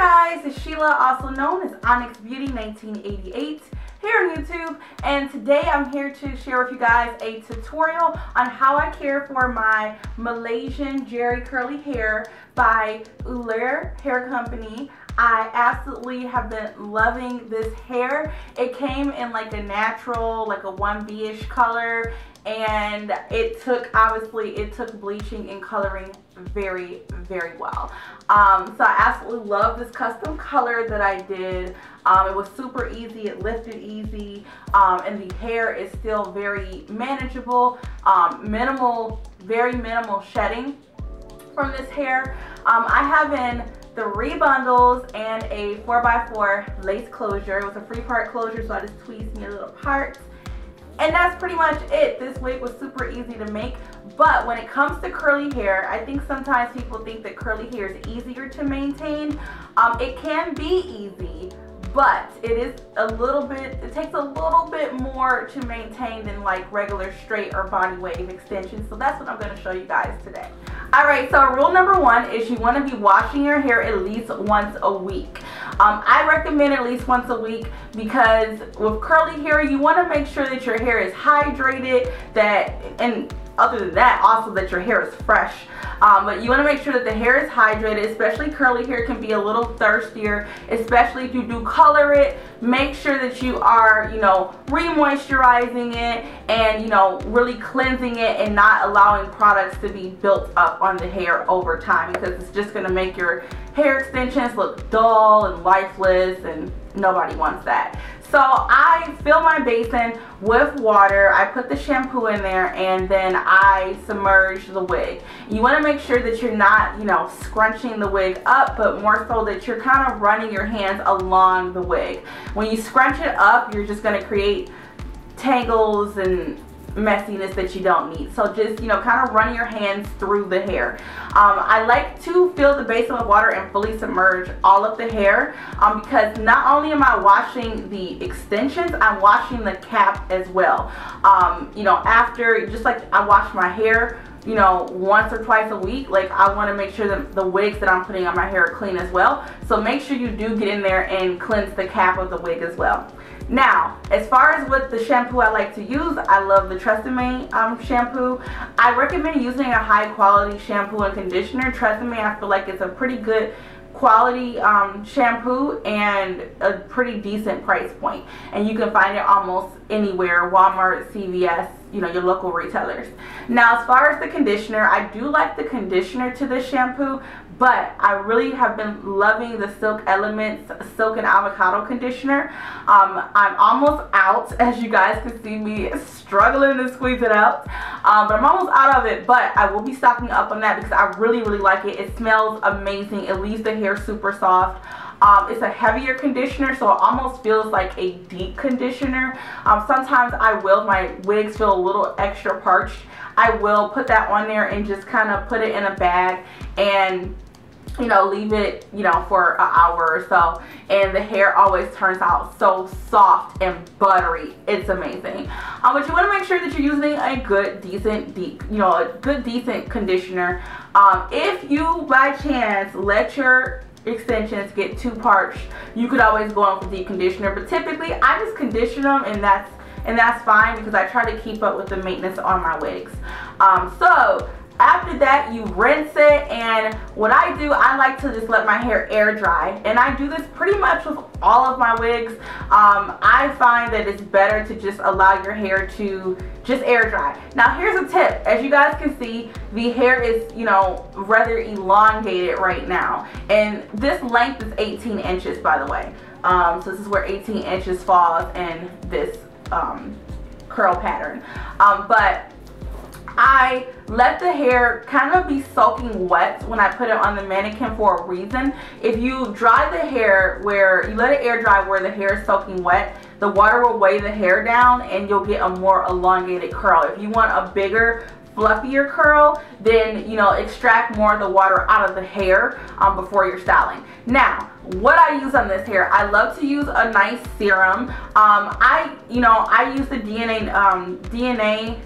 guys, it's Sheila, also known as Onyx Beauty 1988 here on YouTube, and today I'm here to share with you guys a tutorial on how I care for my Malaysian Jerry curly hair by Eullair hair company. I absolutely have been loving this hair. It came in like a natural, like a 1B-ish color, and it took bleaching and coloring very well. So I absolutely love this custom color that I did. It was super easy, it lifted easy, and the hair is still very manageable, very minimal shedding from this hair. I have in 3 bundles and a 4x4 lace closure. It was a 3-part closure, so I just tweezed me a little part. And that's pretty much it. This wig was super easy to make, but when it comes to curly hair, I think sometimes people think that curly hair is easier to maintain. It can be easy, but it takes a little bit more to maintain than like regular straight or body wave extensions. So that's what I'm going to show you guys today. Alright, so rule number 1 is you want to be washing your hair at least once a week. I recommend at least once a week because with curly hair, you want to make sure that your hair is hydrated, and other than that, also that your hair is fresh. But you want to make sure that the hair is hydrated, especially curly hair can be a little thirstier, especially if you do color it. Make sure that you are, re-moisturizing it and, really cleansing it and not allowing products to be built up on the hair over time, because it's just going to make your hair extensions look dull and lifeless, and nobody wants that. So I fill my basin with water, I put the shampoo in there, and then I submerge the wig. You want to make sure that you're not, scrunching the wig up, but more so that you're kind of running your hands along the wig. When you scrunch it up, you're just going to create tangles and messiness that you don't need. So just, kind of run your hands through the hair. I like to fill the basin with water and fully submerge all of the hair because not only am I washing the extensions, I'm washing the cap as well. After, just like I wash my hair, once or twice a week, like I want to make sure that the wigs that I'm putting on my hair are clean as well. So make sure you do get in there and cleanse the cap of the wig as well. Now, as far as what the shampoo I like to use, I love the Tresemme shampoo. I recommend using a high quality shampoo and conditioner. Tresemme, I feel like it's a pretty good quality shampoo and a pretty decent price point, and you can find it almost anywhere, Walmart, CVS, your local retailers. Now, as far as the conditioner, I do like the conditioner to this shampoo, but I really have been loving the Silk Elements Silk and Avocado conditioner. I'm almost out, as you guys can see me struggling to squeeze it out, but I'm almost out of it, but I will be stocking up on that because I really like it. It smells amazing. It leaves the hair super soft. It's a heavier conditioner, so it almost feels like a deep conditioner. Sometimes my wigs feel a little extra parched. I will put that on there and just kind of put it in a bag and leave it, for an hour or so, and the hair always turns out so soft and buttery. It's amazing. But you want to make sure that you're using a good, decent conditioner. If you, by chance, let your extensions get too parched, you could always go on with deep conditioner, but typically I just condition them, and that's fine because I try to keep up with the maintenance on my wigs. So after that, you rinse it, and what I do, I like to just let my hair air dry, and I do this pretty much with all of my wigs. I find that it's better to just allow your hair to just air dry. Now here's a tip. As you guys can see, the hair is, rather elongated right now, and this length is 18 inches, by the way. So this is where 18 inches falls in this curl pattern. But I let the hair kind of be soaking wet when I put it on the mannequin for a reason. If you dry the hair where you let it air dry where the hair is soaking wet, the water will weigh the hair down and you'll get a more elongated curl. If you want a bigger, fluffier curl, then extract more of the water out of the hair before you're styling. Now, what I use on this hair, I love to use a nice serum. I use the DNA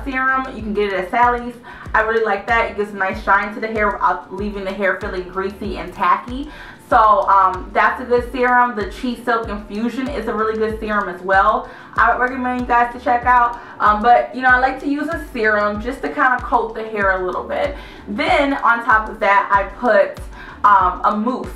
serum. You can get it at Sally's. I really like that. It gives a nice shine to the hair without leaving the hair feeling greasy and tacky. So that's a good serum. The Chi Silk Infusion is a really good serum as well. I would recommend you guys to check out. But you know, I like to use a serum just to kind of coat the hair a little bit. Then on top of that, I put a mousse.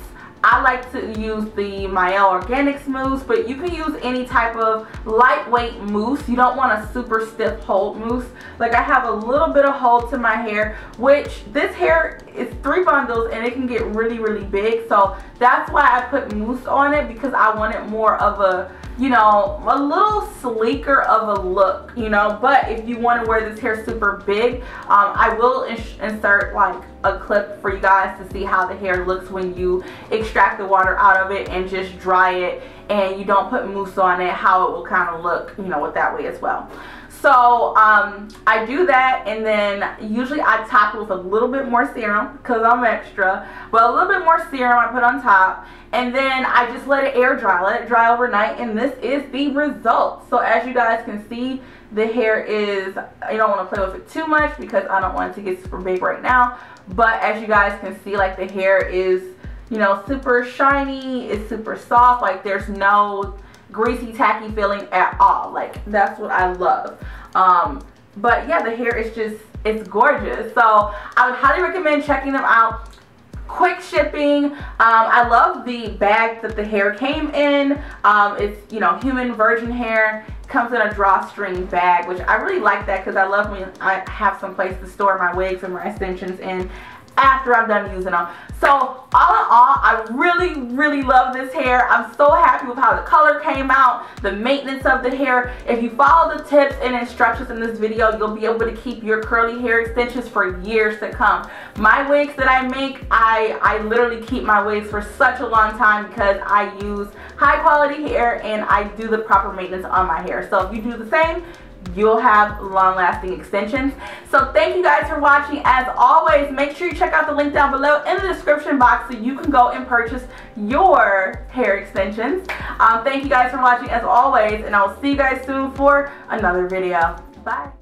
I like to use the Mielle Organics mousse, but you can use any type of lightweight mousse. You don't want a super stiff hold mousse. Like, I have a little bit of hold to my hair, which this hair is 3 bundles and it can get really, really big. So that's why I put mousse on it, because I want it more of a, you know, a little sleeker of a look, you know. But if you want to wear this hair super big, I will insert like a clip for you guys to see how the hair looks when you extract the water out of it and just dry it and you don't put mousse on it, how it will kind of look, you know, with that way as well. So I do that, and then usually I top it with a little bit more serum because I'm extra, but a little bit more serum I put on top, and then I just let it air dry, let it dry overnight, and this is the result. So as you guys can see, the hair is, you don't want to play with it too much because I don't want it to get super big right now, but as you guys can see, like, the hair is, you know, super shiny, it's super soft, like there's no greasy tacky feeling at all. Like, that's what I love. But yeah, the hair is just, it's gorgeous. So I would highly recommend checking them out. Quick shipping. I love the bag that the hair came in. It's, you know, human virgin hair. Comes in a drawstring bag, which I really like that because I love when I have some place to store my wigs and my extensions in after I'm done using them. So all in all, I really, really love this hair. I'm so happy with how the color came out, the maintenance of the hair. If you follow the tips and instructions in this video, you'll be able to keep your curly hair extensions for years to come. My wigs that I make, I literally keep my wigs for such a long time because I use high quality hair and I do the proper maintenance on my hair. So if you do the same, you'll have long-lasting extensions. So thank you guys for watching. As always, make sure you check out the link down below in the description box so you can go and purchase your hair extensions. Thank you guys for watching as always, and I will see you guys soon for another video. Bye.